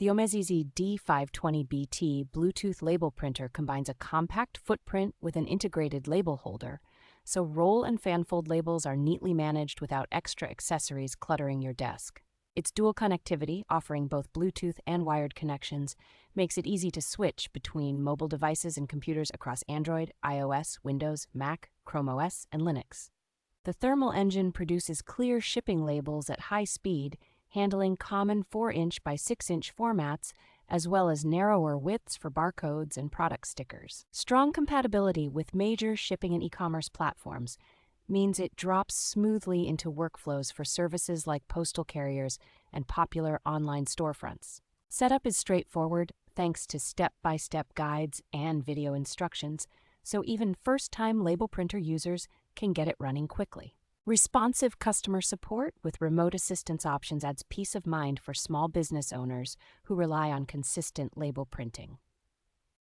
The Omezizy D520BT Bluetooth label printer combines a compact footprint with an integrated label holder, so roll and fanfold labels are neatly managed without extra accessories cluttering your desk. Its dual connectivity, offering both Bluetooth and wired connections, makes it easy to switch between mobile devices and computers across Android, iOS, Windows, Mac, ChromeOS, and Linux. The thermal engine produces clear shipping labels at high speed, handling common 4-inch by 6-inch formats, as well as narrower widths for barcodes and product stickers. Strong compatibility with major shipping and e-commerce platforms means it drops smoothly into workflows for services like postal carriers and popular online storefronts. Setup is straightforward thanks to step-by-step guides and video instructions, so even first-time label printer users can get it running quickly. Responsive customer support with remote assistance options adds peace of mind for small business owners who rely on consistent label printing.